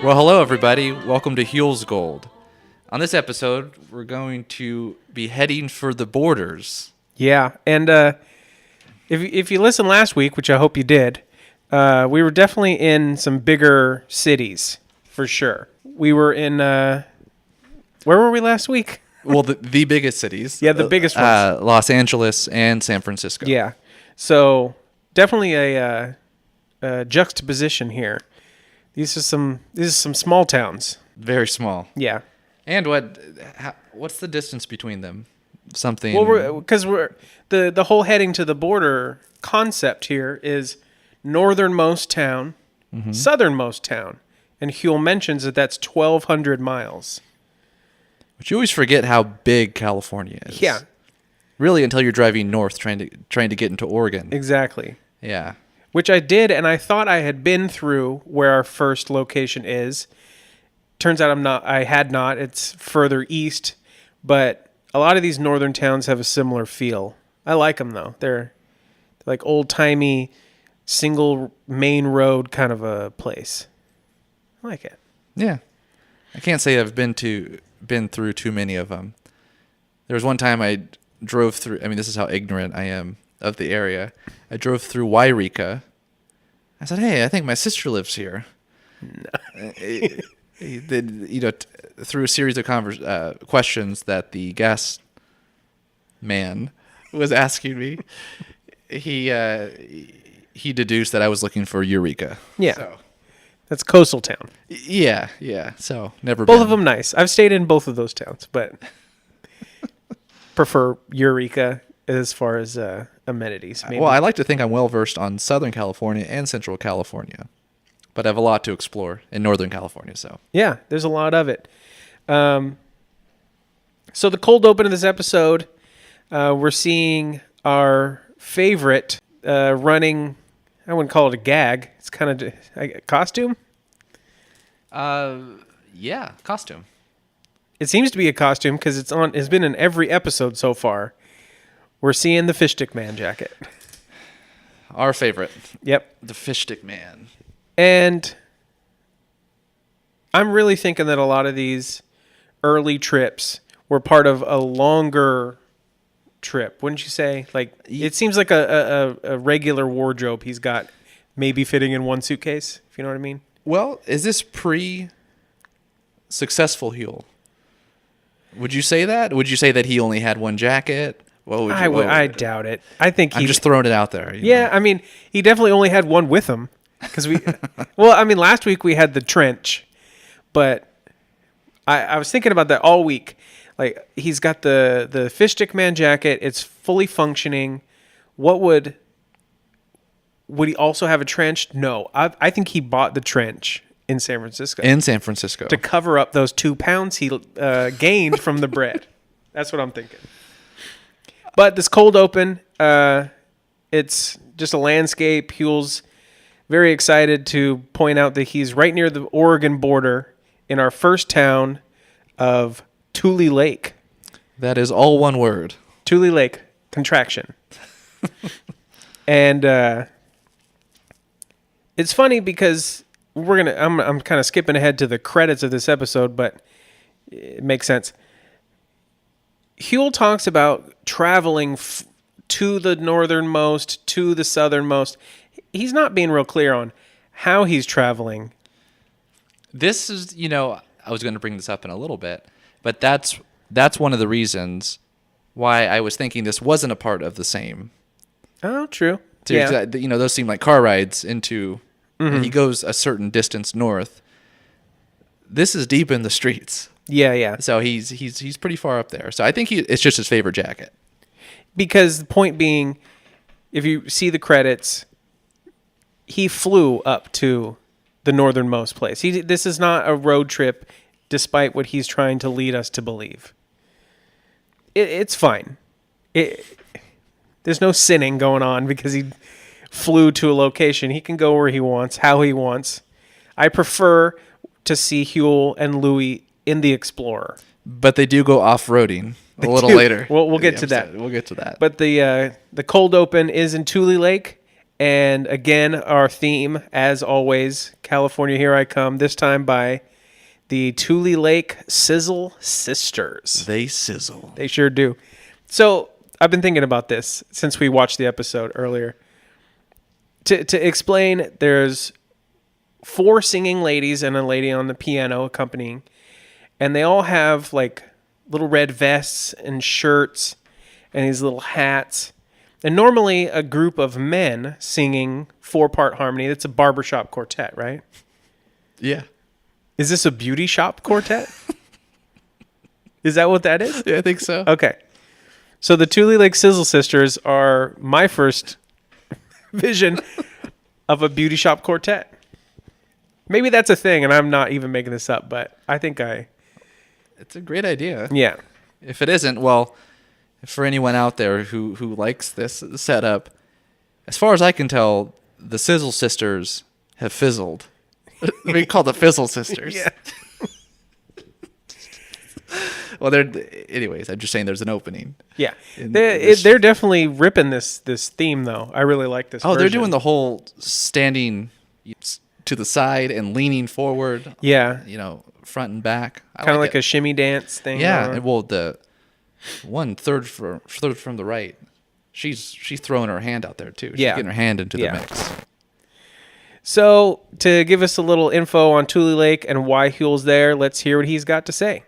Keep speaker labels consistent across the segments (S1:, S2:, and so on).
S1: Well, hello, everybody. Welcome to Huell's Gold. On this episode, we're going to be heading for the borders.
S2: Yeah, and if you listened last week, which I hope you did, we were definitely in some bigger cities, for sure. We were in, where were we last week?
S1: Well, the biggest cities.
S2: Yeah, the biggest ones.
S1: Los Angeles and San Francisco.
S2: Yeah, so definitely a juxtaposition here. These are some small towns.
S1: Very small.
S2: Yeah.
S1: And what's the distance between them? Something.
S2: Well, because the whole heading to the border concept here is northernmost town, southernmost town, and Huell mentions that that's 1,200 miles.
S1: But you always forget how big California is.
S2: Yeah.
S1: Really, until you're driving north, trying to get into Oregon.
S2: Exactly.
S1: Yeah.
S2: Which I did, and I thought I had been through where our first location is. Turns out I had not. It's further east, but a lot of these northern towns have a similar feel. I like them, though. They're like old-timey, single main road kind of a place. I like it.
S1: Yeah. I can't say I've been through too many of them. There was one time I drove through, this is how ignorant I am of the area. I drove through Wairika. I said, "Hey, I think my sister lives here." No. Through a series of questions that the gas man was asking me, he deduced that I was looking for Eureka.
S2: Yeah.
S1: So.
S2: That's coastal town.
S1: Yeah. So never
S2: both
S1: been.
S2: of them nice. I've stayed in both of those towns, but prefer Eureka as far as amenities. Maybe.
S1: Well, I like to think I'm well versed on Southern California and Central California, but I have a lot to explore in Northern California. So
S2: yeah, there's a lot of it. So the cold open of this episode, we're seeing our favorite running. I wouldn't call it a gag. It's kind of a costume.
S1: Yeah, costume.
S2: It seems to be a costume because it's been in every episode so far. We're seeing the fish stick man jacket.
S1: Our favorite.
S2: Yep.
S1: The fish stick man.
S2: And I'm really thinking that a lot of these early trips were part of a longer trip, wouldn't you say? Like, it seems like a regular wardrobe he's got maybe fitting in one suitcase, if you know what I mean.
S1: Well, is this pre-successful Huell? Would you say that? Would you say that he only had one jacket?
S2: I doubt it. I think
S1: I'm just throwing it out there.
S2: Yeah, know? He definitely only had one with him. Because last week we had the trench, but I was thinking about that all week. Like, he's got the fish stick man jacket. It's fully functioning. Would he also have a trench? No. I think he bought the trench in San Francisco. To cover up those 2 pounds he gained from the bread. That's what I'm thinking. But this cold open, it's just a landscape. Huell's very excited to point out that he's right near the Oregon border in our first town of Tulelake.
S1: That is all one word.
S2: Tulelake, contraction. And it's funny because I'm kind of skipping ahead to the credits of this episode, but it makes sense. Huell talks about traveling to the northernmost, to the southernmost. He's not being real clear on how he's traveling.
S1: This is, I was going to bring this up in a little bit, but that's one of the reasons why I was thinking this wasn't a part of the same.
S2: Oh, true.
S1: Yeah. Those seem like car rides into, he goes a certain distance north. This is deep in the streets.
S2: Yeah.
S1: So he's pretty far up there. So I think it's just his favorite jacket.
S2: Because the point being, if you see the credits, he flew up to the northernmost place. This is not a road trip, despite what he's trying to lead us to believe. It's fine. There's no sinning going on because he flew to a location. He can go where he wants, how he wants. I prefer to see Huell and Luis in the Explorer.
S1: But they do go off-roading a little later.
S2: We'll get to that.
S1: We'll get to that.
S2: But the cold open is in Tulelake, And again, our theme, as always, California Here I Come, this time by the Tulelake Sizzle Sisters.
S1: They sizzle.
S2: They sure do. So I've been thinking about this since we watched the episode earlier. To explain, there's 4 singing ladies and a lady on the piano accompanying, and they all have like little red vests and shirts and these little hats. And normally a group of men singing 4-part harmony, that's a barbershop quartet, right?
S1: Yeah.
S2: Is this a beauty shop quartet? Is that what that is?
S1: Yeah, I think so.
S2: Okay. So the Tulelake Sizzle Sisters are my first vision of a beauty shop quartet. Maybe that's a thing, and I'm not even making this up, but I think
S1: It's a great idea.
S2: yeah.
S1: If it isn't, well, for anyone out there who likes this setup, as far as I can tell, the Sizzle Sisters have fizzled. We call the Fizzle Sisters.
S2: Yeah.
S1: Well, anyways, I'm just saying there's an opening.
S2: Yeah.
S1: In
S2: They're definitely ripping this theme, though. I really like this
S1: Oh, they're
S2: version.
S1: doing the whole standing to the side and leaning forward.
S2: Yeah.
S1: Front and back.
S2: Kind of like a shimmy dance thing.
S1: Yeah. Well, the third from the right, she's throwing her hand out there too. She's getting her hand into the mix.
S2: So, to give us a little info on Tulelake and why Huell's there, let's hear what he's got to say.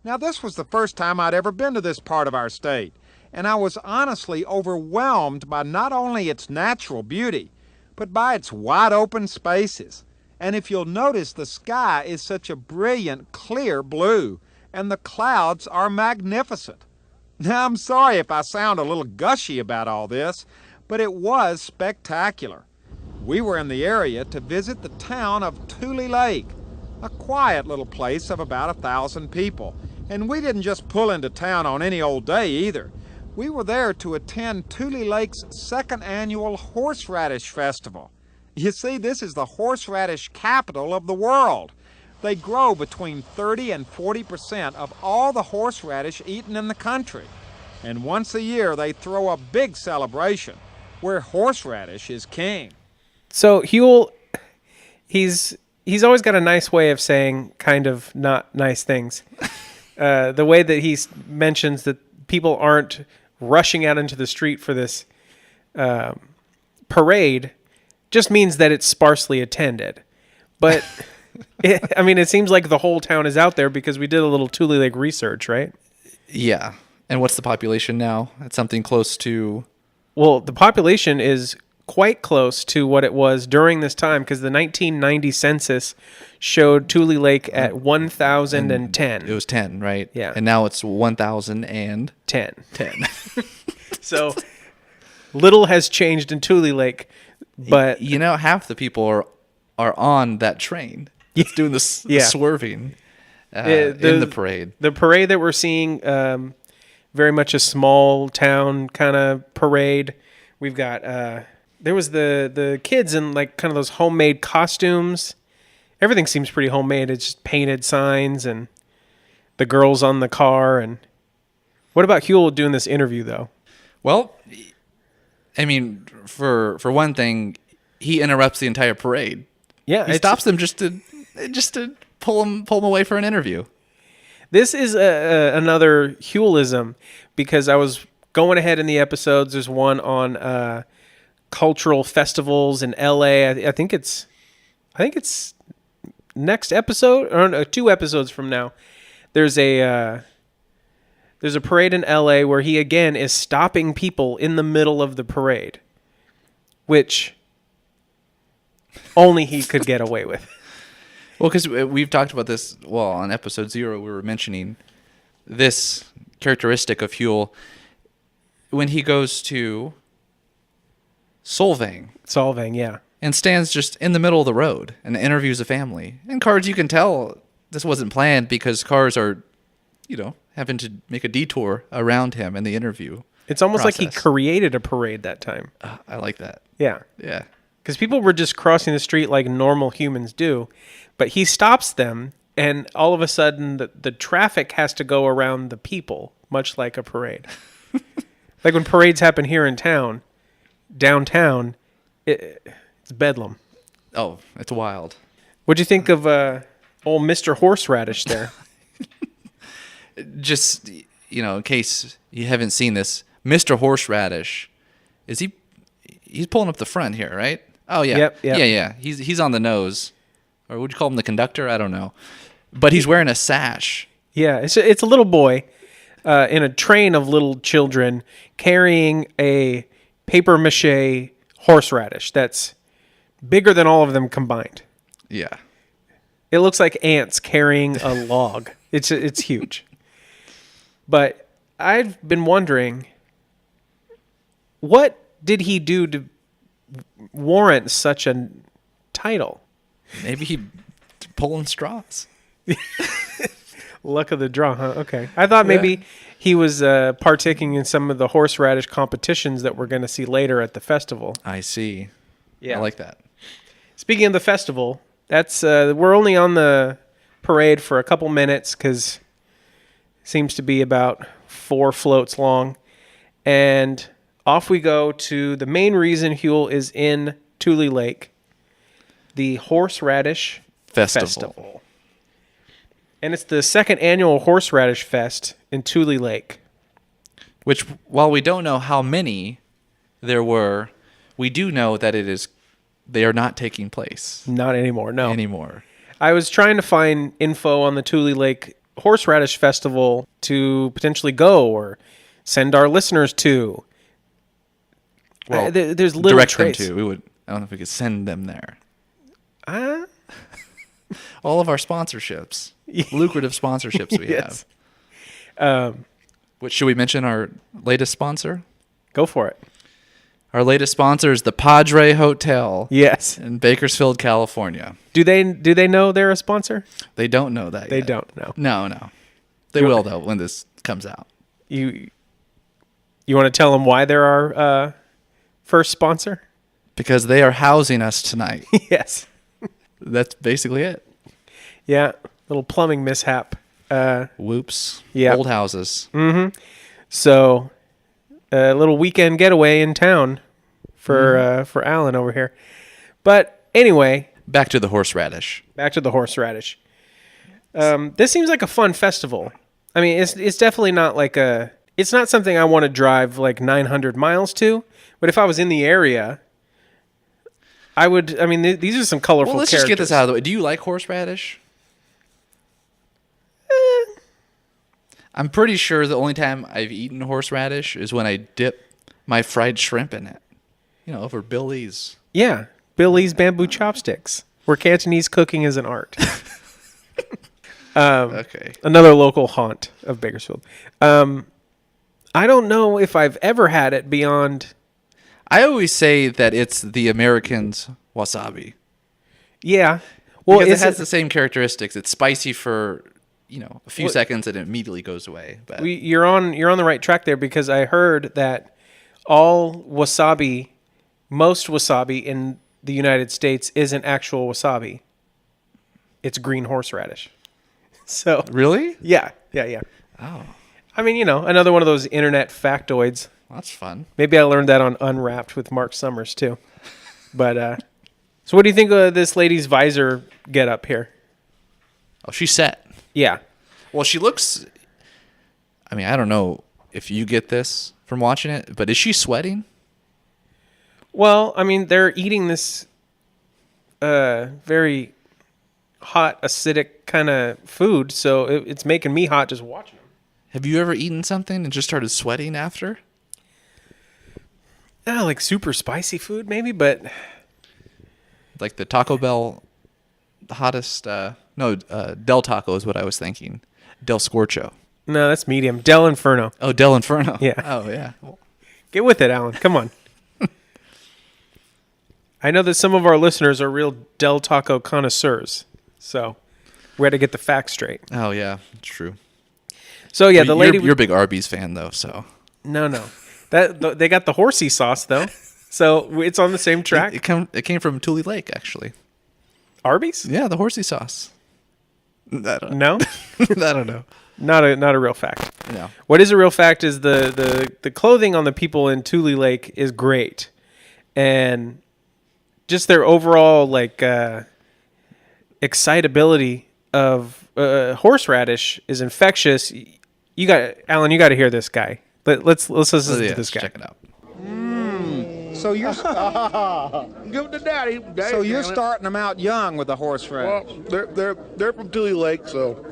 S3: Now, this was the first time I'd ever been to this part of our state, and I was honestly overwhelmed by not only its natural beauty, but by its wide open spaces. And if you'll notice, the sky is such a brilliant, clear blue, and the clouds are magnificent. Now, I'm sorry if I sound a little gushy about all this, but it was spectacular. We were in the area to visit the town of Tulelake, a quiet little place of about 1,000 people. And we didn't just pull into town on any old day either. We were there to attend Tulelake's 2nd annual Horseradish Festival. You see, this is the horseradish capital of the world. They grow between 30 and 40% of all the horseradish eaten in the country. And once a year they throw a big celebration where horseradish is king.
S2: So, Huell, he's always got a nice way of saying kind of not nice things. The way that he mentions that people aren't rushing out into the street for this parade just means that it's sparsely attended. But, it seems like the whole town is out there because we did a little Tulelake research, right?
S1: Yeah. And what's the population now? It's something close to...
S2: Well, the population is quite close to what it was during this time because the 1990 census showed Tulelake at 1,010.
S1: It was 10, right?
S2: Yeah.
S1: And now it's 1,010.
S2: 10. So little has changed in Tulelake, but
S1: half the people are on that train. It's doing this swerving in the parade.
S2: The parade that we're seeing, very much a small town kind of parade. We've got there was the kids in like kind of those homemade costumes. Everything seems pretty homemade. It's just painted signs and the girls on the car. And what about Huell doing this interview though?
S1: Well, for one thing, he interrupts the entire parade.
S2: Yeah,
S1: he stops them just to pull them away for an interview.
S2: This is another Huellism because I was going ahead in the episodes. There's one on cultural festivals in LA. I think it's next episode or no, 2 episodes from now. There's a parade in LA where he again is stopping people in the middle of the parade, which only he could get away with.
S1: Well, because we've talked about this. Well, on episode 0, we were mentioning this characteristic of Huell when he goes to Solvang,
S2: yeah.
S1: and stands just in the middle of the road and interviews a family. And cars, you can tell this wasn't planned because cars are, having to make a detour around him in the interview.
S2: It's almost like he
S1: process.
S2: created a parade that time.
S1: I like that.
S2: Yeah.
S1: Yeah.
S2: Because people were just crossing the street like normal humans do, but he stops them, and all of a sudden the traffic has to go around the people, much like a parade. Like when parades happen here in downtown, It's bedlam.
S1: Oh, it's wild.
S2: What'd you think of old Mr. Horseradish there?
S1: Just, in case you haven't seen this, Mr. Horseradish, he's pulling up the front here, right? Oh, yeah.
S2: Yep.
S1: Yeah. He's on the nose. Or would you call him the conductor? I don't know. But he's wearing a sash.
S2: Yeah, it's a little boy in a train of little children carrying a paper mache horseradish that's bigger than all of them combined.
S1: Yeah.
S2: It looks like ants carrying a log. It's huge. But I've been wondering, what did he do to warrant such a title?
S1: Maybe he pulling straws.
S2: Luck of the draw, huh? Okay. I thought maybe he was partaking in some of the horseradish competitions that we're going to see later at the festival.
S1: I see.
S2: Yeah.
S1: I like that.
S2: Speaking of the festival, that's we're only on the parade for a couple minutes because it seems to be about 4 floats long. And off we go to the main reason Huell is in Tulelake, the Horseradish Festival. And it's the second annual Horseradish Fest in Tulelake.
S1: Which, while we don't know how many there were, we do know that they are not taking place.
S2: Not anymore, no.
S1: Anymore.
S2: I was trying to find info on the Tulelake Horseradish Festival to potentially go or send our listeners to.
S1: Well,
S2: there's little
S1: direct
S2: trace.
S1: them to. I don't know if we could send them there.
S2: Uh,
S1: All of our sponsorships, lucrative sponsorships we
S2: yes.
S1: have. Which should we mention our latest sponsor?
S2: Go for it.
S1: Our latest sponsor is the Padre Hotel.
S2: Yes.
S1: In Bakersfield, California.
S2: Do they know they're a sponsor?
S1: They don't know that
S2: They
S1: yet.
S2: don't know.
S1: No. They will, though, when this comes out.
S2: You want to tell them why they're our first sponsor?
S1: Because they are housing us tonight.
S2: Yes.
S1: That's basically it.
S2: Yeah. Little plumbing mishap.
S1: Whoops.
S2: Yeah.
S1: Old houses.
S2: So, a little weekend getaway in town for Allan over here. But anyway,
S1: Back to the horseradish.
S2: back to the horseradish. This seems like a fun festival. I mean, it's definitely not like it's not something I want to drive like 900 miles to. But if I was in the area, I would. I mean, these are some colorful.
S1: Well, let's
S2: characters.
S1: just get this out of the way. Do you like horseradish? I'm pretty sure the only time I've eaten horseradish is when I dip my fried shrimp in it. Over Billy's.
S2: Yeah, Billy's bamboo chopsticks, where Cantonese cooking is an art.
S1: Okay.
S2: Another local haunt of Bakersfield. I don't know if I've ever had it beyond.
S1: I always say that it's the American's wasabi.
S2: Yeah. Well,
S1: Because it has the same characteristics. It's spicy for, a few seconds and it immediately goes away. But
S2: you're on the right track there because I heard that most wasabi in the United States isn't actual wasabi. It's green horseradish. So
S1: really?
S2: yeah.
S1: Oh,
S2: I mean, another one of those internet factoids.
S1: well, that's fun.
S2: Maybe I learned that on Unwrapped with Mark Summers too. But so what do you think of this lady's visor get up here?
S1: Oh, she's set.
S2: Yeah.
S1: Well, she looks. I mean, I don't know if you get this from watching it, but is she sweating?
S2: Well, I mean, they're eating this very hot, acidic kind of food, so it's making me hot just watching them.
S1: Have you ever eaten something and just started sweating after?
S2: Like super spicy food, maybe, but
S1: Like the Taco Bell, the hottest. Del Taco is what I was thinking. Del Scorcho.
S2: no, that's medium. Del Inferno.
S1: Oh, Del Inferno.
S2: Yeah.
S1: Oh, yeah. Well,
S2: Get with it, Allan. Come on. I know that some of our listeners are real Del Taco connoisseurs, so we had to get the facts straight.
S1: oh, yeah. It's true.
S2: So yeah, the lady.
S1: You're a big Arby's fan, though, so.
S2: No. They got the horsey sauce though, so it's on the same track.
S1: It came from Tulelake, actually.
S2: Arby's?
S1: Yeah, the horsey sauce.
S2: No,
S1: I don't know.
S2: not a real fact.
S1: No.
S2: What is a real fact is the clothing on the people in Tulelake is great, and just their overall like excitability of horseradish is infectious. You got Alan. You got to hear this guy. Let's listen to this guy.
S1: Check it out.
S3: So you're
S4: Give it to Daddy.
S3: so you're starting them out young with the horseradish.
S4: Well, they're from Tulelake, so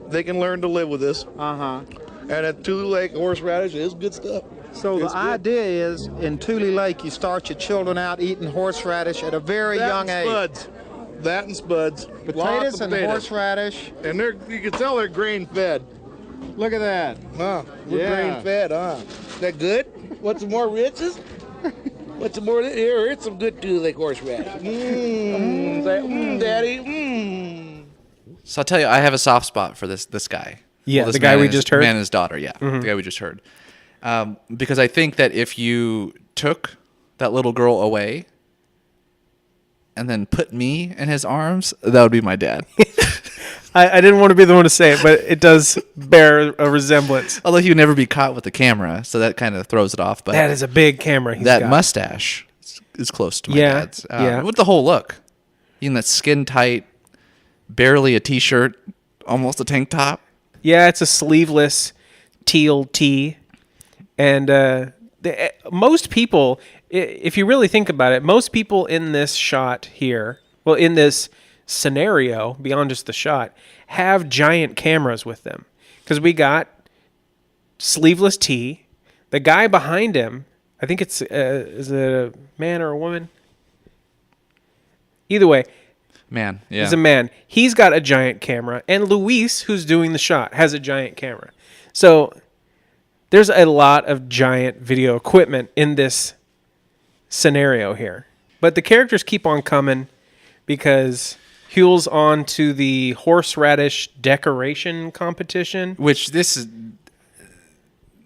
S4: they can learn to live with this. And at Tulelake Horseradish is good stuff.
S3: So the idea is, in Tulelake, you start your children out eating horseradish at a very young age.
S4: Spuds. That and spuds.
S3: Potatoes
S4: Lots of
S3: and
S4: potatoes.
S3: horseradish.
S4: And you can tell they're grain fed.
S3: Look at that.
S4: Huh? We're
S3: Yeah.
S4: grain fed, huh? That good? Want some more riches? Want some more? Here, here's some good Tulelake horseradish. Daddy.
S1: So I'll tell you, I have a soft spot for this guy.
S2: Yeah,
S1: this
S2: the guy
S1: man
S2: we
S1: and
S2: just
S1: his-
S2: heard?
S1: Man and his daughter, yeah. The guy we just heard. Because I think that if you took that little girl away and then put me in his arms, that would be my dad.
S2: I didn't want to be the one to say it, but it does bear a resemblance.
S1: Although he would never be caught with the camera, so that kind of throws it off. But
S2: That is a big camera. He's
S1: that
S2: got.
S1: mustache is close to my
S2: Yeah,
S1: dad's.
S2: yeah.
S1: With the whole look. Even that skin tight, barely a t-shirt, almost a tank top.
S2: Yeah, it's a sleeveless teal tee, and most people, if you really think about it, most people in this shot here, well, in this scenario, beyond just the shot, have giant cameras with them, because we got sleeveless tee. The guy behind him, I think it's is it a man or a woman? Either way,
S1: Man, yeah.
S2: he's a man. He's got a giant camera, and Luis, who's doing the shot, has a giant camera. So there's a lot of giant video equipment in this scenario here. But the characters keep on coming because Huell's on to the horseradish decoration competition.
S1: Which this is...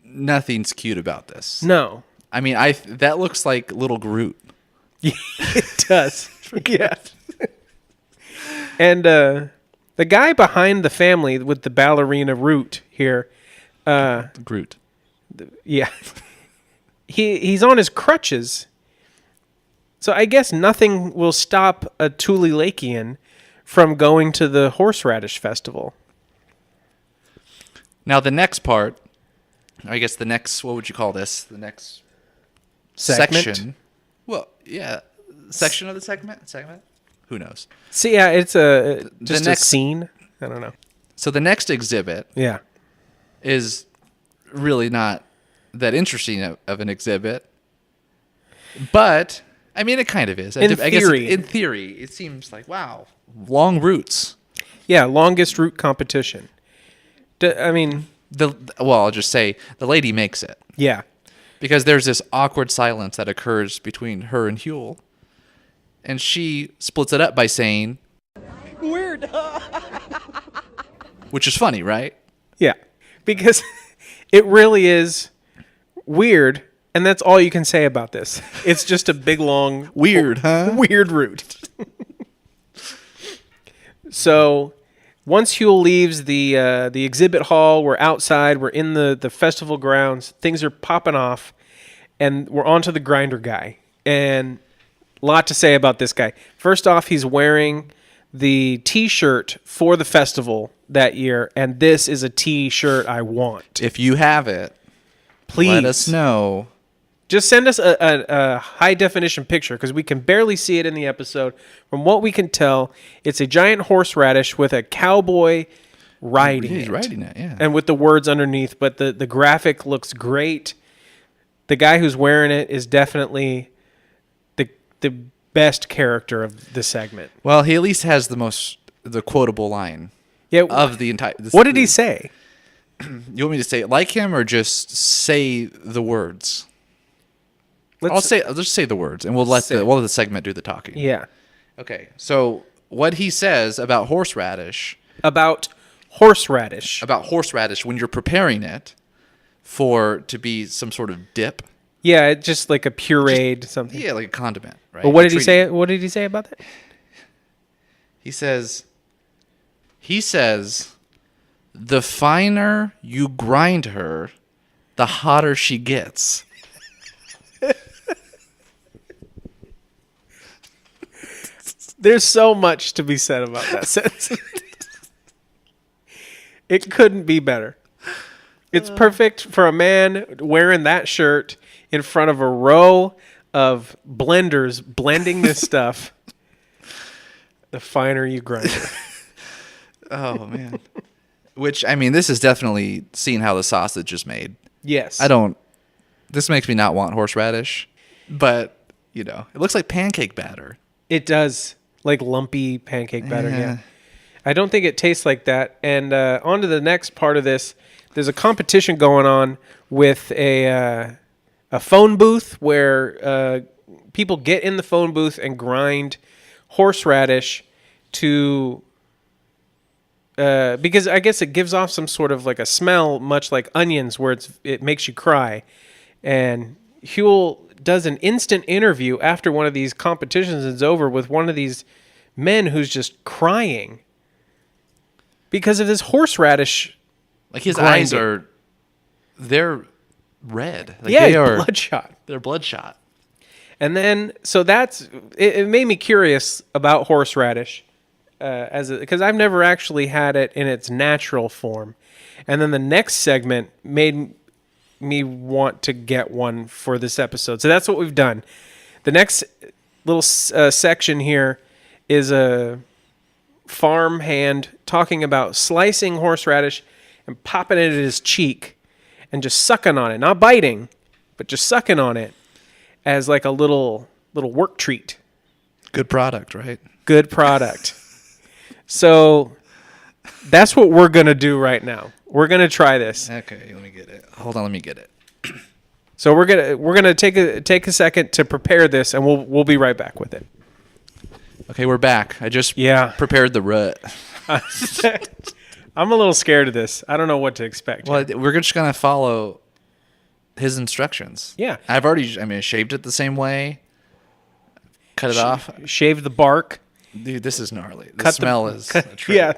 S1: Nothing's cute about this.
S2: No,
S1: I mean, that looks like little Groot.
S2: it does. Yeah. And the guy behind the family with the ballerina root here,
S1: Groot.
S2: yeah, he's on his crutches. So I guess nothing will stop a Tulelakean from going to the Horseradish Festival.
S1: Now the next part, I guess the next, what would you call this? The next
S2: Segment?
S1: section. Well, yeah, section of the segment. Who knows?
S2: See, yeah, it's just a
S1: next-
S2: scene. I don't know.
S1: So the next exhibit
S2: Yeah.
S1: is really not that interesting of an exhibit, but I mean, it kind of is.
S2: In
S1: I guess
S2: theory.
S1: in theory, it seems like wow, long roots.
S2: Yeah, longest route competition. I mean,
S1: I'll just say the lady makes it.
S2: yeah.
S1: Because there's this awkward silence that occurs between her and Huell. And she splits it up by saying,
S5: Weird.
S1: which is funny, right?
S2: Yeah. Because it really is weird, and that's all you can say about this. It's just a big, long...
S1: Weird, huh?
S2: Weird route. So... Once Huell leaves the exhibit hall, we're outside, we're in the festival grounds, things are popping off, and we're on to the grinder guy. And a lot to say about this guy. First off, he's wearing the T-shirt for the festival that year, and this is a T-shirt I want.
S1: If you have it,
S2: Please.
S1: let us know.
S2: Just send us a high-definition picture, because we can barely see it in the episode. From what we can tell, it's a giant horseradish with a cowboy riding
S1: He's
S2: it.
S1: riding it, yeah.
S2: And with the words underneath, but the graphic looks great. The guy who's wearing it is definitely the best character of the segment.
S1: Well, he at least has the quotable line
S2: Yeah.
S1: of the entire...
S2: What did he say?
S1: You want me to say it like him or just say the words? I'll just say the words, and we'll let the segment do the talking.
S2: Yeah.
S1: Okay, so what he says about horseradish...
S2: About horseradish.
S1: when you're preparing it to be some sort of dip.
S2: Yeah, it's just like a pureed something.
S1: Yeah, like a condiment, right?
S2: But what did he say? What did he say about that?
S1: He says, the finer you grind her, the hotter she gets.
S2: There's so much to be said about that sentence. It couldn't be better. It's perfect for a man wearing that shirt in front of a row of blenders blending this stuff. The finer you grind it.
S1: Oh, man. Which, I mean, this is definitely seeing how the sausage is made.
S2: Yes.
S1: This makes me not want horseradish, but, it looks like pancake batter.
S2: It does. Like lumpy pancake batter, yeah. I don't think it tastes like that. And on to the next part of this. There's a competition going on with a phone booth where people get in the phone booth and grind horseradish to... because I guess it gives off some sort of like a smell, much like onions, where it makes you cry. And Huell does an instant interview after one of these competitions is over with one of these men who's just crying because of this horseradish.
S1: Like his
S2: grinding.
S1: eyes they're red. Like
S2: yeah, bloodshot.
S1: They're bloodshot.
S2: And then, so it made me curious about horseradish. Because I've never actually had it in its natural form. And then the next segment made me want to get one for this episode. So that's what we've done. The next little section here is a farm hand talking about slicing horseradish and popping it in his cheek and just sucking on it. Not biting, but just sucking on it as like a little work treat.
S1: Good product, right?
S2: Good product. So that's what we're going to do right now. We're going to try this.
S1: Okay, let me get it. Hold on, let me get it.
S2: So we're going to take a second to prepare this, and we'll be right back with it.
S1: Okay, we're back. I just prepared the rut.
S2: I'm a little scared of this. I don't know what to expect.
S1: Well, we're just going to follow his instructions.
S2: Yeah.
S1: I shaved it the same way. Cut it off.
S2: Shave the bark.
S1: Dude, this is gnarly. The smell is a trip.
S2: Yeah,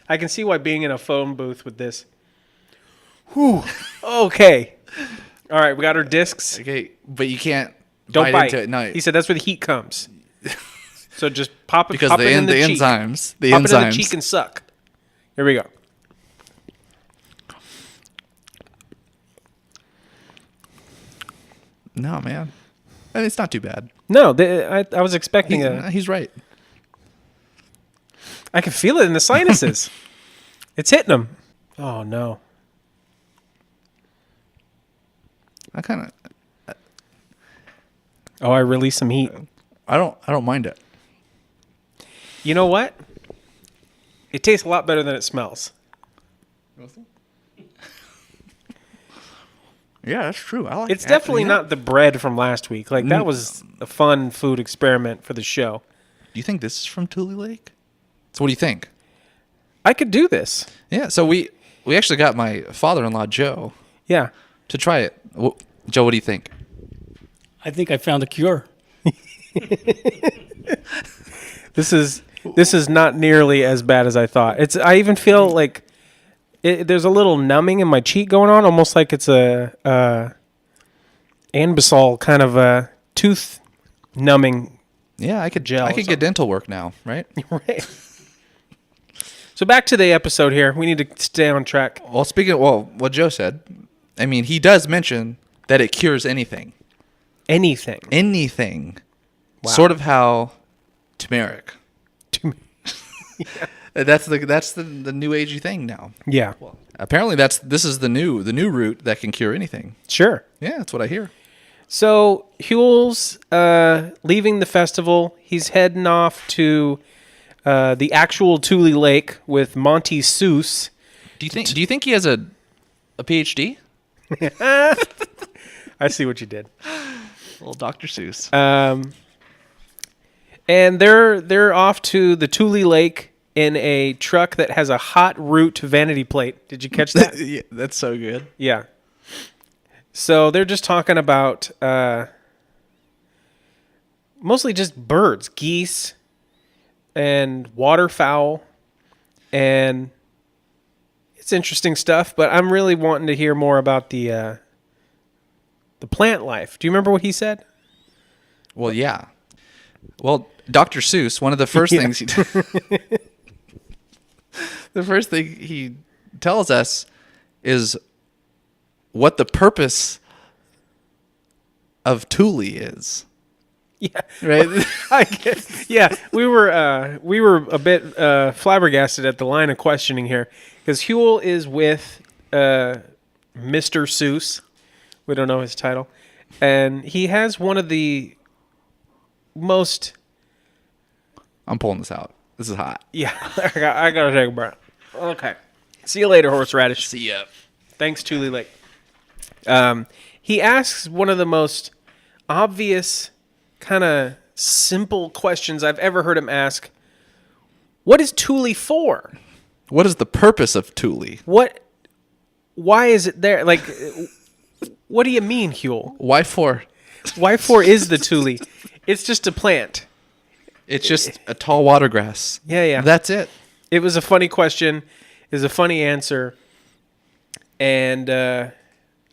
S2: I can see why being in a phone booth with this. Whew. Okay. All right, we got our discs.
S1: Okay, but you can't
S2: Don't bite.
S1: into it. No.
S2: He said that's where the heat comes. So just pop it,
S1: because
S2: pop it in the cheek.
S1: enzymes.
S2: Pop it in the cheek and suck. Here we go.
S1: No, man. I mean, it's not too bad.
S2: No, I was expecting
S1: He's right.
S2: I can feel it in the sinuses. It's hitting them. Oh no.
S1: I kind of.
S2: Oh, I release some heat.
S1: I don't mind it.
S2: You know what? It tastes a lot better than it smells.
S1: Yeah, that's true. I like
S2: It's definitely not the bread from last week. Like that was a fun food experiment for the show.
S1: Do you think this is from Tulelake? So what do you think?
S2: I could do this.
S1: Yeah, so we actually got my father-in-law Joe
S2: Yeah.
S1: to try it. Joe, what do you think?
S5: I think I found a cure.
S2: This is not nearly as bad as I thought. I even feel like there's a little numbing in my cheek going on, almost like it's a Anbesol kind of a tooth numbing.
S1: Yeah, I could get dental work now, right?
S2: Right. So back to the episode here. We need to stay on track.
S1: Well, what Joe said, I mean, he does mention that it cures anything.
S2: Anything.
S1: Anything.
S2: Wow.
S1: Sort of how turmeric. That's the new agey thing now.
S2: Yeah.
S1: Well, apparently this is the new root that can cure anything.
S2: Sure.
S1: Yeah, that's what I hear.
S2: So Huell's leaving the festival. He's heading off to the actual Tulelake with Monty Seuss.
S1: Do you think he has a PhD?
S2: I see what you did.
S1: Little Dr. Seuss.
S2: And they're off to the Tulelake in a truck that has a hot root vanity plate. Did you catch that?
S1: Yeah, that's so good.
S2: Yeah. So they're just talking about mostly just birds, geese, and waterfowl, and it's interesting stuff. But I'm really wanting to hear more about the plant life. Do you remember what he said?
S1: Well, yeah. Well, Dr. Seuss, one of the first
S2: Yeah.
S1: things the first thing he tells us is what the purpose of Thule is.
S2: Yeah.
S1: Right?
S2: I guess, yeah, we were a bit flabbergasted at the line of questioning here because Huell is with Mr. Seuss. We don't know his title, and he has one of the most.
S1: I'm pulling this out. This is hot.
S2: Yeah, I gotta take a breath. Okay, see you later, horseradish.
S1: See ya.
S2: Thanks, Tulelake. He asks one of the most obvious, kind of simple questions I've ever heard him ask. What is Thule for?
S1: What is the purpose of Thule?
S2: Why is it there? Like, what do you mean, Huell?
S1: Why for?
S2: Why for is the Thule? It's just a plant.
S1: It's just a tall water grass.
S2: Yeah.
S1: That's it.
S2: It was a funny question. It was a funny answer. And I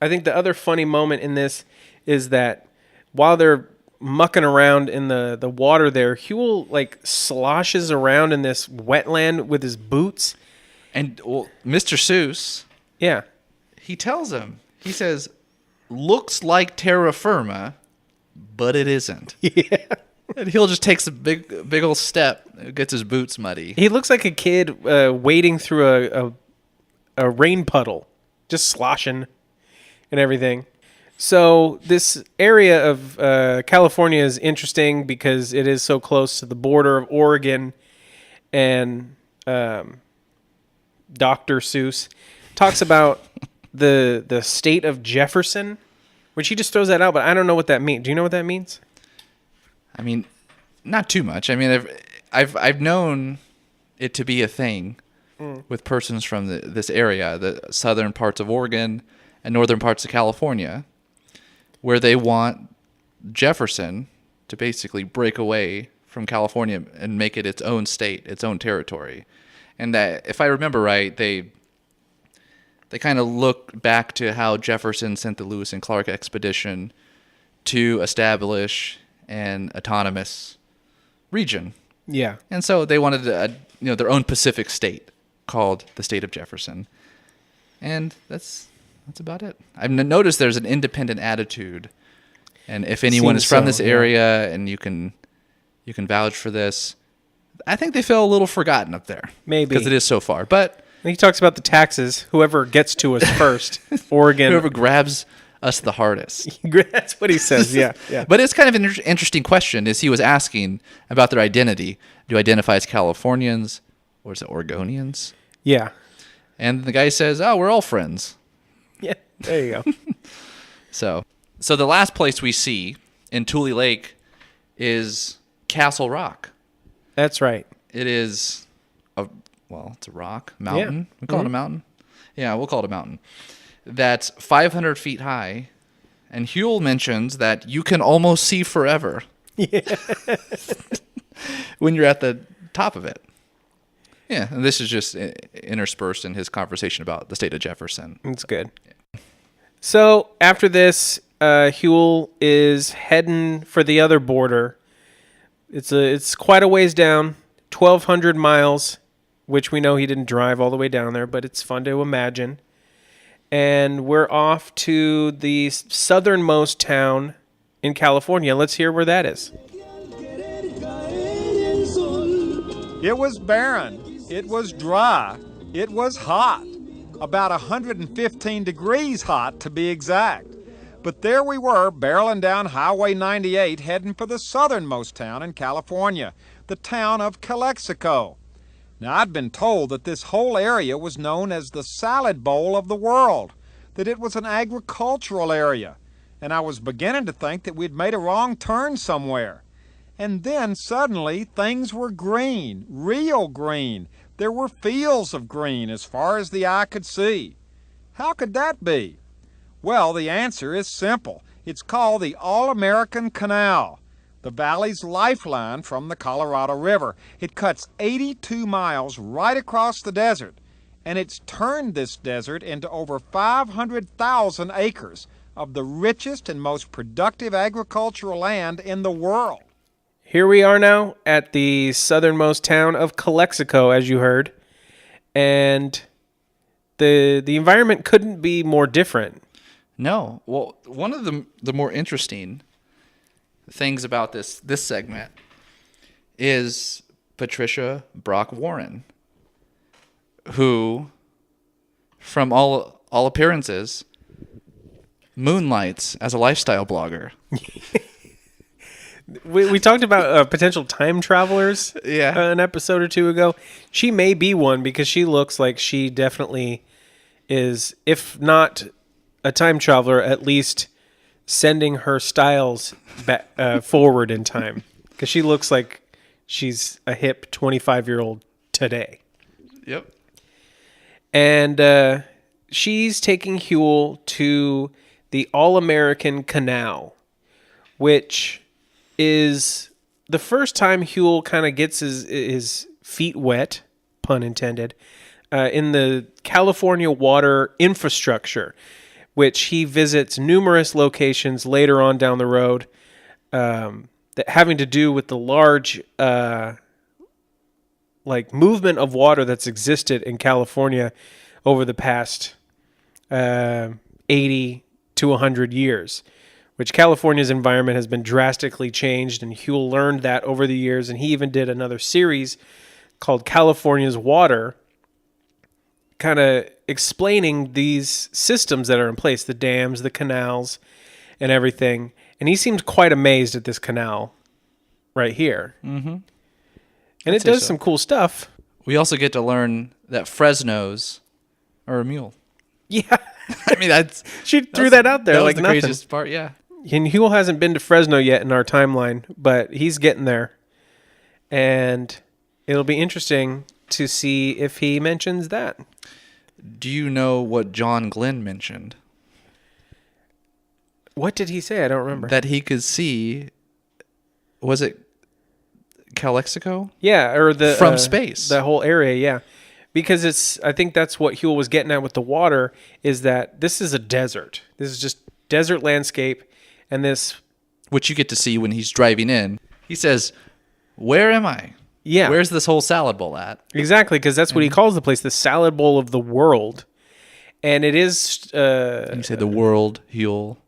S2: think the other funny moment in this is that while they're mucking around in the water there, Huell like sloshes around in this wetland with his boots.
S1: And well, Mr. Seuss,
S2: Yeah.
S1: he tells him, he says, looks like terra firma, but it isn't.
S2: Yeah.
S1: And he'll just takes a big old step, gets his boots muddy.
S2: He looks like a kid wading through a rain puddle, just sloshing and everything. So this area of California is interesting because it is so close to the border of Oregon, and Dr. Seuss talks about the state of Jefferson, which he just throws that out, but I don't know what that means. Do you know what that means?
S1: I mean, not too much. I mean, I've known it to be a thing with persons from this area, the southern parts of Oregon and northern parts of California, where they want Jefferson to basically break away from California and make it its own state, its own territory. And that, if I remember right, they kind of look back to how Jefferson sent the Lewis and Clark expedition to establish an autonomous region.
S2: Yeah.
S1: And so they wanted their own Pacific state called the state of Jefferson. And that's about it. I've noticed there's an independent attitude. And if anyone
S2: Seems
S1: is from
S2: so,
S1: this
S2: yeah.
S1: area and you can vouch for this, I think they feel a little forgotten up there.
S2: Maybe.
S1: Because it is so far. But
S2: He talks about the taxes. Whoever gets to us first, Oregon.
S1: whoever grabs us the hardest.
S2: That's what he says. Yeah.
S1: But it's kind of an interesting question is he was asking about their identity. Do you identify as Californians or is it Oregonians?
S2: Yeah.
S1: And the guy says, oh, we're all friends.
S2: Yeah. There you go.
S1: So the last place we see in Tule Lake is Castle Rock.
S2: That's right.
S1: It is it's a rock, mountain.
S2: Yeah.
S1: We call it a mountain. Yeah, we'll call it a mountain. That's 500 feet high. And Huell mentions that you can almost see forever. Yeah. When you're at the top of it. Yeah, and this is just interspersed in his conversation about the state of Jefferson.
S2: That's good. Yeah. So after this, Huell is heading for the other border. It's quite a ways down, 1,200 miles, which we know he didn't drive all the way down there, but it's fun to imagine. And we're off to the southernmost town in California. Let's hear where that is.
S3: It was barren. It was dry. It was hot. About 115 degrees hot, to be exact. But there we were, barreling down Highway 98, heading for the southernmost town in California, the town of Calexico. Now, I'd been told that this whole area was known as the salad bowl of the world, that it was an agricultural area, and I was beginning to think that we'd made a wrong turn somewhere. And then suddenly things were green, real green. There were fields of green as far as the eye could see. How could that be? Well, the answer is simple. It's called the All-American Canal, the valley's lifeline from the Colorado River. It cuts 82 miles right across the desert, and it's turned this desert into over 500,000 acres of the richest and most productive agricultural land in the world.
S2: here we are now at the southernmost town of Calexico, as you heard. And the environment couldn't be more different.
S1: No. Well, one of the more interesting things about this segment is Patricia Brock Warren, who, from all appearances, moonlights as a lifestyle blogger.
S2: We talked about potential time travelers an episode or two ago. She may be one because she looks like she definitely is, if not a time traveler, at least sending her styles back, forward in time. Because she looks like she's a hip 25-year-old today.
S1: Yep.
S2: And she's taking Huell to the All-American Canal, which is the first time Huell kind of gets his feet wet, pun intended, in the California water infrastructure, which he visits numerous locations later on down the road that having to do with the large movement of water that's existed in California over the past 80 to 100 years, which California's environment has been drastically changed, and Huell learned that over the years, and he even did another series called California's Water, kind of explaining these systems that are in place, the dams, the canals, and everything. And he seemed quite amazed at this canal right here. Mm-hmm. And it does some cool stuff.
S1: We also get to learn that Fresnos are a mule.
S2: Yeah.
S1: I mean,
S2: she threw that out there
S1: that
S2: like
S1: was the
S2: nothing.
S1: craziest part, yeah.
S2: And Huell hasn't been to Fresno yet in our timeline, but he's getting there. And it'll be interesting to see if he mentions that.
S1: Do you know what John Glenn mentioned?
S2: What did he say? I don't remember.
S1: That he could see, was it Calexico?
S2: Yeah, or
S1: from space.
S2: The whole area, yeah. Because I think that's what Huell was getting at with the water, is that this is a desert. This is just desert landscape, and
S1: which you get to see when he's driving in. He says, "Where am I?
S2: Yeah.
S1: Where's this whole salad bowl at?"
S2: Exactly, because that's what he calls the place, the salad bowl of the world. And it is...
S1: you say the world, Huell,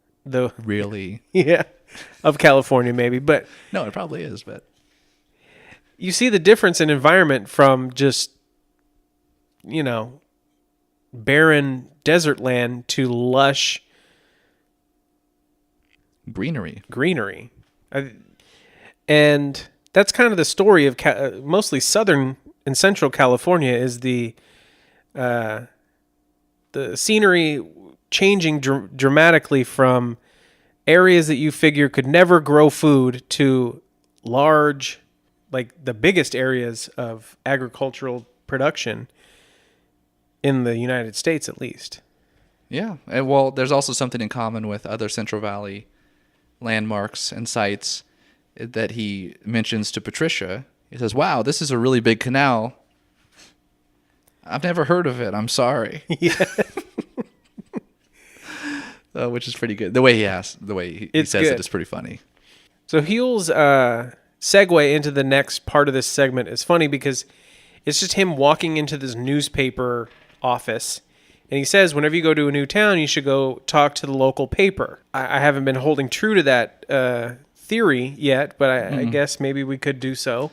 S1: really?
S2: Yeah, of California maybe, but...
S1: No, it probably is, but...
S2: You see the difference in environment from just, barren desert land to lush... Greenery. And that's kind of the story of mostly southern and central California, is the scenery changing dramatically from areas that you figure could never grow food to large, like the biggest areas of agricultural production in the United States, at least.
S1: Yeah. And, well, there's also something in common with other Central Valley landmarks and sites that he mentions to Patricia. He says, "Wow, this is a really big canal. I've never heard of it. I'm sorry."
S2: Yeah.
S1: Which is pretty good. The way he says it is pretty funny.
S2: So Huell's segue into the next part of this segment is funny because it's just him walking into this newspaper office. And he says, whenever you go to a new town, you should go talk to the local paper. I haven't been holding true to that theory yet, but I guess maybe we could do so.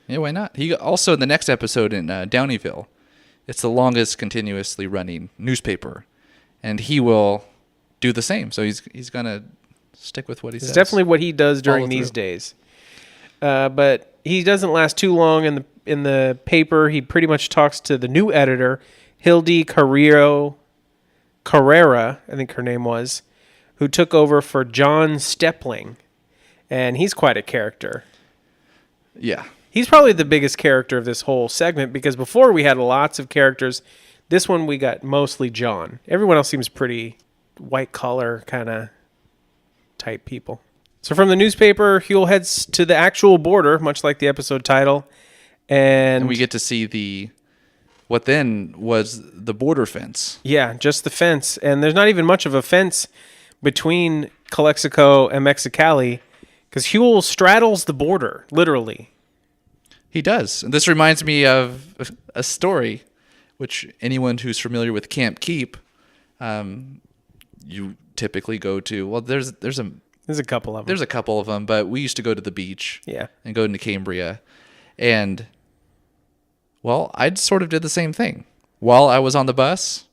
S1: Yeah, why not? He also, in the next episode in Downeyville, it's the longest continuously running newspaper, and he will do the same. So he's going to stick with what he says.
S2: It's definitely what he does during these days. But he doesn't last too long in the paper. He pretty much talks to the new editor, Hildy Carrera, I think her name was, who took over for John Stepling. And he's quite a character.
S1: Yeah.
S2: He's probably the biggest character of this whole segment, because before we had lots of characters. This one we got mostly John. Everyone else seems pretty white collar kind of type people. So from the newspaper, Huell heads to the actual border, much like the episode title. And
S1: we get to see what then was the border fence.
S2: Yeah, just the fence. And there's not even much of a fence between Calexico and Mexicali, Because Huell straddles the border, literally.
S1: He does. And this reminds me of a story, which anyone who's familiar with Camp Keep, you typically go to. Well, there's
S2: a couple of them.
S1: There's a couple of them, but we used to go to the beach.
S2: Yeah.
S1: And go into Cambria. And, well, I sort of did the same thing. While I was on the bus,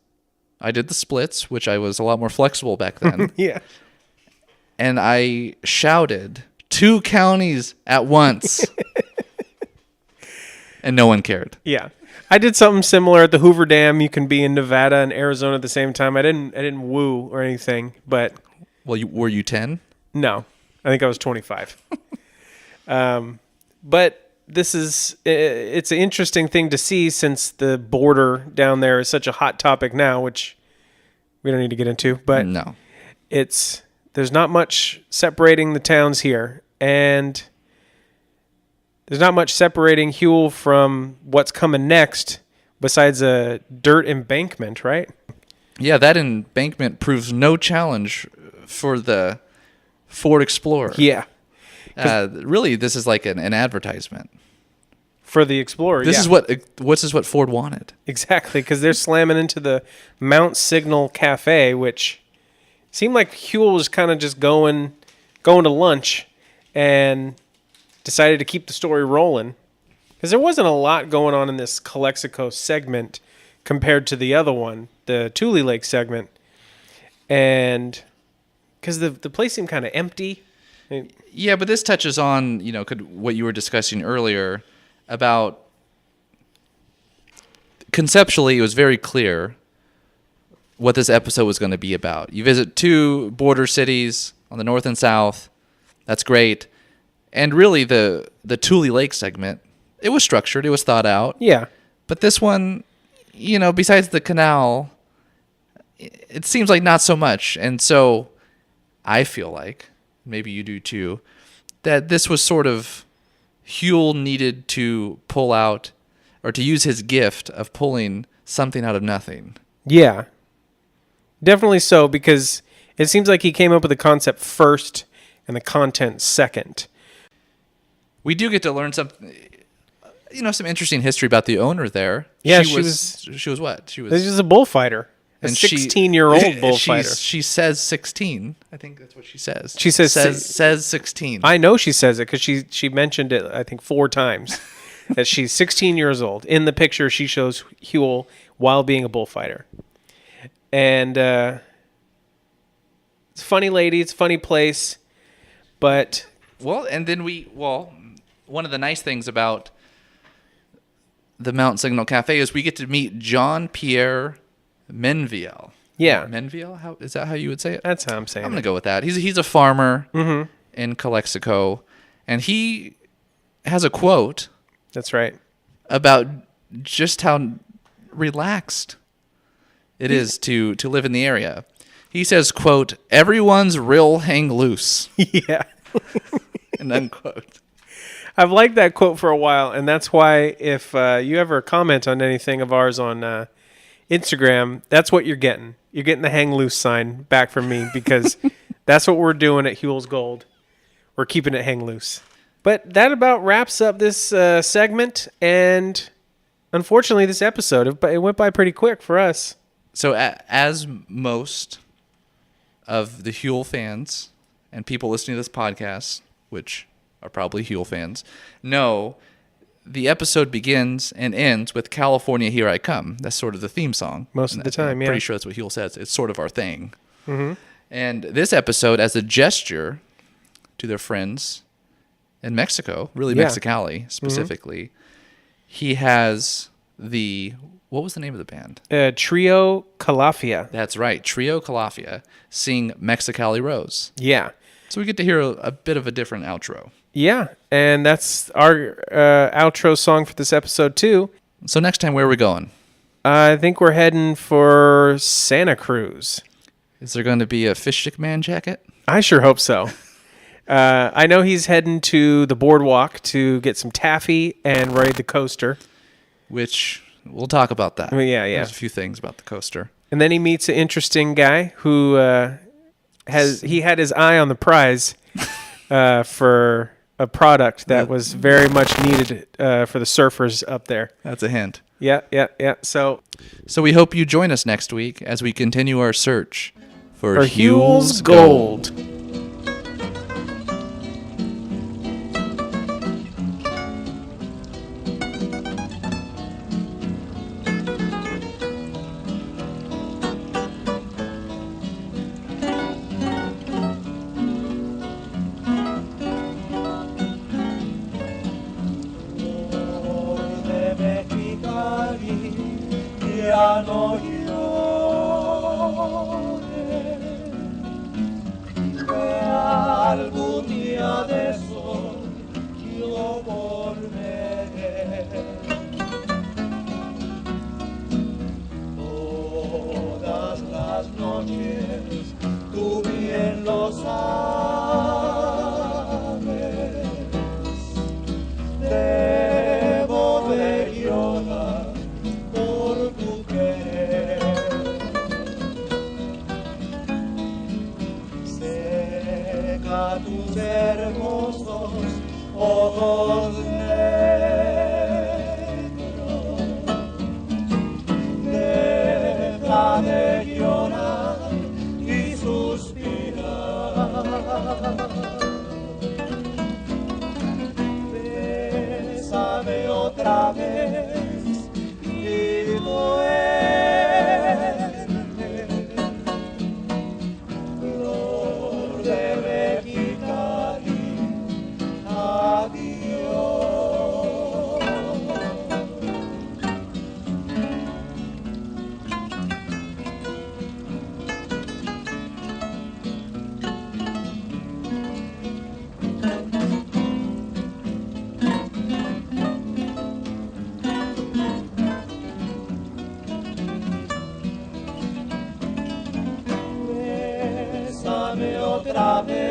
S1: I did the splits, which I was a lot more flexible back then.
S2: Yeah.
S1: And I shouted 2 counties at once. And no one cared.
S2: Yeah. I did something similar at the Hoover Dam. You can be in Nevada and Arizona at the same time. I didn't woo or anything, but
S1: Well, were you 10?
S2: no. I think I was 25. But it's an interesting thing to see since the border down there is such a hot topic now, which we don't need to get into, but
S1: No.
S2: there's not much separating the towns here, and there's not much separating Huell from what's coming next besides a dirt embankment, right?
S1: Yeah, that embankment proves no challenge for the Ford Explorer.
S2: Yeah.
S1: Really, this is like an advertisement.
S2: For the Explorer,
S1: This is what Ford wanted.
S2: Exactly, because they're slamming into the Mount Signal Cafe, which seemed like Huell was kind of just going to lunch and decided to keep the story rolling. Because there wasn't a lot going on in this Calexico segment compared to the other one, the Tulelake segment. And because the place seemed kind of empty.
S1: Yeah, but this touches on, what you were discussing earlier about conceptually, it was very clear what this episode was going to be about. You visit 2 border cities on the north and south. That's great. And really, the Tulelake segment, it was structured. It was thought out.
S2: Yeah.
S1: But this one, besides the canal, it seems like not so much. And so I feel like, maybe you do too, that this was sort of Huell needed to pull out or to use his gift of pulling something out of nothing.
S2: Yeah. Definitely so, because it seems like he came up with the concept first and the content second.
S1: We do get to learn some interesting history about the owner there.
S2: Yeah,
S1: she was what? She was.
S2: This is a bullfighter. A
S1: And
S2: 16-year-old bullfighter.
S1: She says 16. I think that's what she says.
S2: She says
S1: 16.
S2: I know she says it because she mentioned it, I think, 4 times. That she's 16 years old. In the picture, she shows Huell while being a bullfighter. And it's a funny lady. It's a funny place. But...
S1: Well, and then one of the nice things about the Mount Signal Cafe is we get to meet Jean-Pierre Menviel.
S2: Yeah.
S1: Menviel? Is that how you would say it?
S2: That's how I'm saying
S1: I'm going to go with that. He's a farmer
S2: Mm-hmm.
S1: in Calexico, and he has a quote
S2: That's right.
S1: about just how relaxed it is to live in the area. He says, quote, "Everyone's real hang loose,"
S2: Yeah.
S1: and unquote.
S2: I've liked that quote for a while, and that's why if you ever comment on anything of ours on Instagram, that's what you're getting. You're getting the hang loose sign back from me because that's what we're doing at Huell's Gold. We're keeping it hang loose. But that about wraps up this segment, and unfortunately this episode. It went by pretty quick for us.
S1: So as most of the Huell fans and people listening to this podcast, which are probably Huell fans, know the episode begins and ends with "California, Here I Come." That's sort of the theme song.
S2: Most of the time, yeah.
S1: I'm pretty sure that's what Huell says. It's sort of our thing. Mm-hmm. And this episode, as a gesture to their friends in Mexico, really
S2: Yeah.
S1: Mexicali specifically, he has what was the name of the band?
S2: Trio Calafia.
S1: That's right, Trio Calafia sing Mexicali Rose.
S2: Yeah.
S1: So we get to hear a bit of a different outro.
S2: Yeah, and that's our outro song for this episode, too.
S1: So next time, where are we going?
S2: I think we're heading for Santa Cruz.
S1: Is there going to be a Fish Stick Man jacket?
S2: I sure hope so. I know he's heading to the boardwalk to get some taffy and ride the coaster.
S1: Which, we'll talk about that.
S2: Oh, yeah.
S1: There's a few things about the coaster.
S2: And then he meets an interesting guy who had his eye on the prize. for a product that was very much needed for the surfers up there.
S1: That's a hint.
S2: Yeah. So
S1: we hope you join us next week as we continue our search for
S2: Huell's Gold.
S6: Algún día de sol yo volveré. Todas las noches tú bien lo sabes. Debo de llorar por tu querer. Seca tus hermosos ojos negros. Deja de llorar y suspirar. Bésame otra vez y duerme. Flor de Mexicali, adiós. Bésame otra vez.